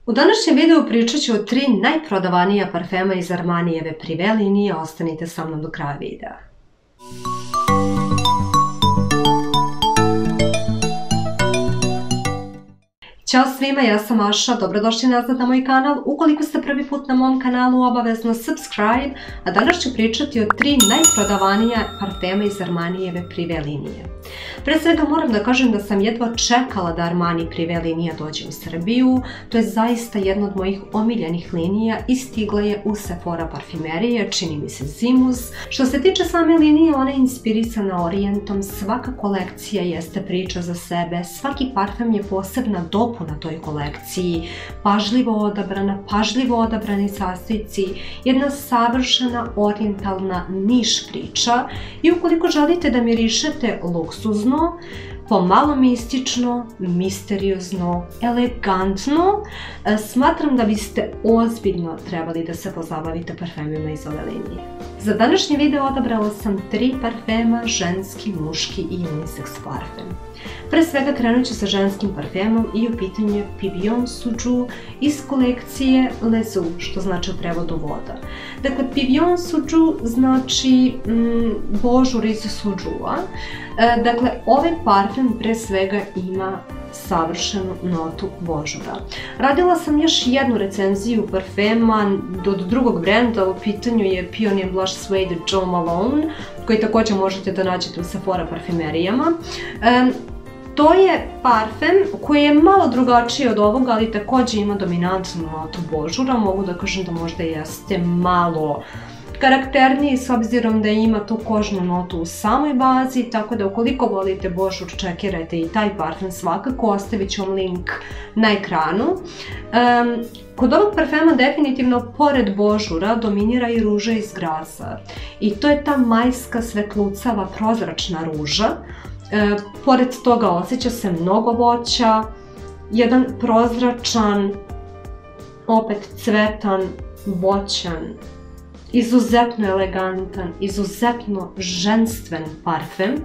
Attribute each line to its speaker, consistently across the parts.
Speaker 1: U današnjem videu pričat ću o 3 najprodavanija parfema iz Armanijeve Privé linije, ostanite sa mnom do kraja videa. Ćao svima, ja sam Aša, dobrodošli nazad na moj kanal. Ukoliko ste prvi put na mom kanalu, obavezno subscribe, a danas ću pričati o 3 najprodavanija parfema iz Armanijeve Privé linije. Pre svega moram da kažem da sam jedva čekala da Armani Privé linija dođe u Srbiju. To je zaista jedna od mojih omiljenih linija i stigla je u Sephora parfimerije, čini mi se zimus. Što se tiče same linije, ona je inspirisana Orijentom, svaka kolekcija jeste priča za sebe, svaki parfem je posebna dopuna toj kolekciji, pažljivo odabrani sastojci, jedna savršena orijentalna niš priča i ukoliko želite da mirišete luksuzno, pomalo mistično, misteriozno, elegantno, smatram da biste ozbiljno trebali da se pozabavite parfemima iz ove linije. Za današnji video odabrala sam 3 parfema, ženski, muški i unisex parfem. Pre svega krenut ću sa ženskim parfemom i u pitanju je Pivillon Suđu iz kolekcije Les Eaux, što znači u prevodu voda. Dakle, Pivillon Suđu znači božur iz suđua. Dakle, ovaj parfem pre svega ima savršenu notu božura. Radila sam još jednu recenziju parfema od drugog brenda, u pitanju je Pionnier Blush Suede Jo Malone, koji također možete da nađete u Sephora parfimerijama. To je parfem koji je malo drugačiji od ovoga, ali također ima dominantnu notu božura. Mogu da kažem da možda jeste malo karakterniji s obzirom da ima tu kožnu notu u samoj bazi, tako da ukoliko volite božur, čekirajte i taj parfem svakako, ostavit ću vam link na ekranu. Kod ovog parfema definitivno pored božura dominira i ruža iz Grasa i to je ta majska svetlucava prozračna ruža. Pored toga osjeća se mnogo voća, jedan prozračan, opet cvetan, voćan, izuzetno elegantan, izuzetno ženstven parfem.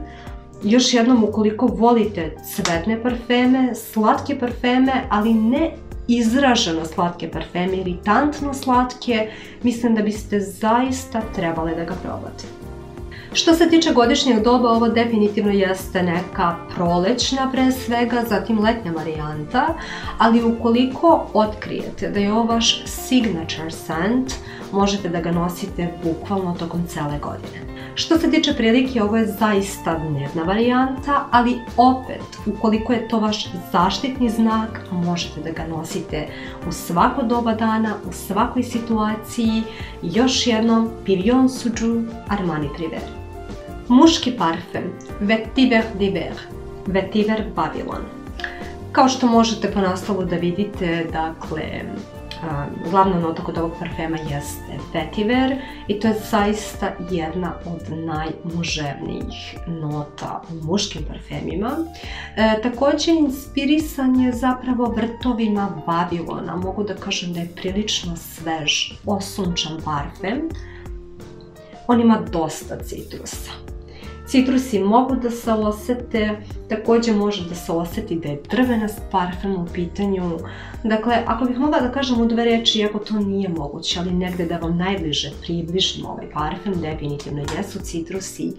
Speaker 1: Još jednom, ukoliko volite cvetne parfeme, slatke parfeme, ali ne izraženo slatke parfeme, iritantno slatke, mislim da biste zaista trebali da ga probate. Što se tiče godišnjeg doba, ovo definitivno jeste neka prolećna pre svega, zatim letnja varijanta, ali ukoliko otkrijete da je ovo vaš signature scent, možete da ga nosite bukvalno tokom cele godine. Što se tiče prilike, ovo je zaista dnevna varijanta, ali opet, ukoliko je to vaš zaštitni znak, možete da ga nosite u svako doba dana, u svakoj situaciji. Još jednom, Pivillon Suđu, Armani Privé. Muški parfem, Vetiver d'Hiver, Vetiver Babylon. Kao što možete po naslovu da vidite, dakle, glavna nota kod ovog parfema jeste vetiver i to je zaista jedna od najmuževnijih nota u muškim parfemima. Također inspirisan je zapravo vrtovima Babilona, mogu da kažem da je prilično svež, osunčan parfem. On ima dosta citrusa. Citrusi mogu da se osete, također može da se osjeti da je drvenast parfem u pitanju. Dakle, ako bih mogla da kažem u 2 reči, iako to nije moguće, ali negde da vam najbliže približim ovaj parfem, definitivno jesu citrusi,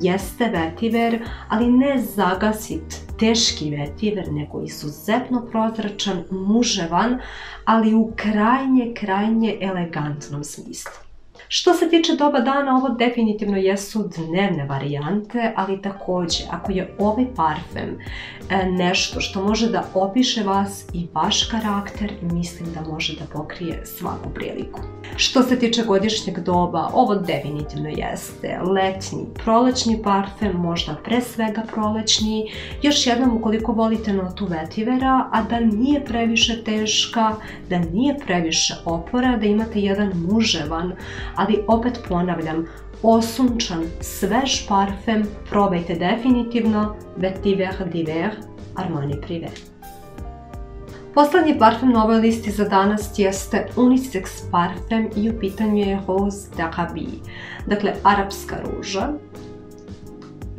Speaker 1: jeste vetiver, ali ne zagasit teški vetiver, nego izuzetno prozračan, muževan, ali u krajnje elegantnom smislu. Što se tiče doba dana, ovo definitivno jesu dnevne varijante, ali također, ako je ovaj parfem nešto što može da opiše vas i vaš karakter, mislim da može da pokrije svaku priliku. Što se tiče godišnjeg doba, ovo definitivno jeste letnji, prolećni parfem, možda pre svega prolećni. Još jednom, ukoliko volite notu vetivera, a da nije previše teška, da nije previše opora, da imate jedan muževan, ali opet ponavljam, osunčan, svež parfem, probajte definitivno Vetiver d'Hiver, Armani Privé. Poslednji parfem na ovoj listi za danas jeste unisex parfem i u pitanju je Rose d'Arabie, dakle arapska ruža.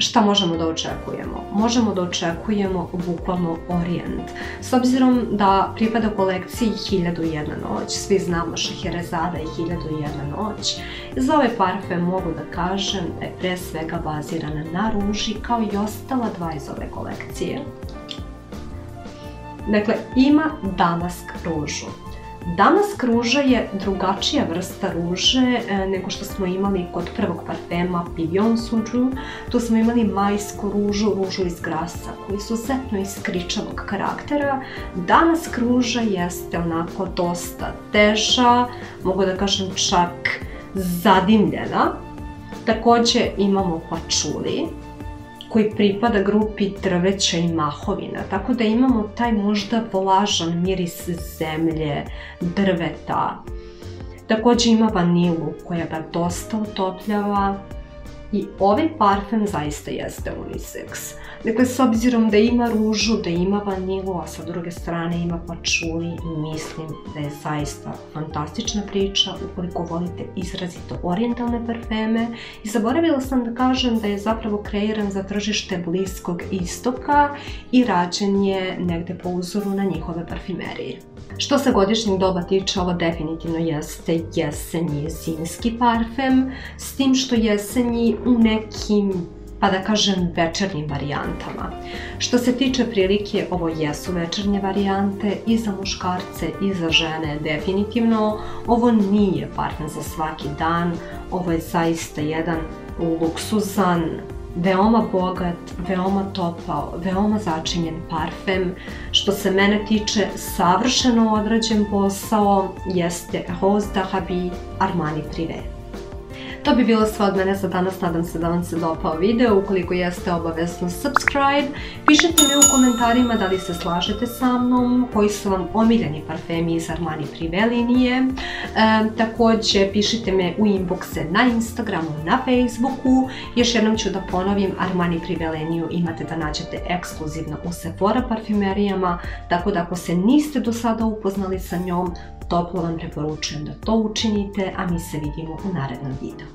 Speaker 1: šta možemo da očekujemo? Možemo da očekujemo bukvalno orijent. S obzirom da pripada kolekciji 1001 noć, svi znamo Šeherezada i 1001 noć, za ovaj parfem mogu da kažem da je pre svega baziran na ruži kao i ostala dva iz ove kolekcije. Dakle, ima damask ružu. Damask ruža je drugačija vrsta ruže nego što smo imali kod prvog parfema Pignon Suđu. Tu smo imali majsku ružu, ružu iz grasa, koji su izuzetno iskričavog karaktera. Damask ruža jeste onako dosta teža, mogu da kažem čak zadimljena. Također imamo pačuli, koji pripada grupi drveća i mahovina, tako da imamo taj možda vlažan miris zemlje, drveta. Također ima vanilu koja ga dosta utopljava i ovaj parfem zaista jeste unisex. Dakle, s obzirom da ima ružu, da ima vanilu, a sa druge strane ima pačuli, mislim da je zaista fantastična priča ukoliko volite izrazito orijentalne parfeme. I zaboravila sam da kažem da je zapravo kreiran za tržište Bliskog istoka i rađen je negde po uzoru na njihove parfimerije. Što se godišnjeg doba tiče, ovo definitivno jeste jesenji zimski parfem, s tim što jesenji u nekim, pa da kažem, večernjim varijantama. Što se tiče prilike, ovo jesu večernje varijante i za muškarce i za žene definitivno. Ovo nije parfem za svaki dan, ovo je zaista jedan luksuzan, veoma bogat, veoma topao, veoma začinjen parfem. Što se mene tiče, savršeno odrađen posao jeste Rose d'Arabie Armani Privé. To bi bilo sve od mene za danas, nadam se da vam se dopao video, ukoliko jeste obavezno subscribe. Pišite mi u komentarima da li se slažete sa mnom, koji su vam omiljeni parfemi iz Armani Privé linije. Također pišite me u inboxe na Instagramu, na Facebooku. Još jednom ću da ponovim, Armani Privé liniju imate da nađete ekskluzivno u Sephora parfumerijama, tako da ako se niste do sada upoznali sa njom, toplo vam preporučujem da to učinite, a mi se vidimo u narednom videu.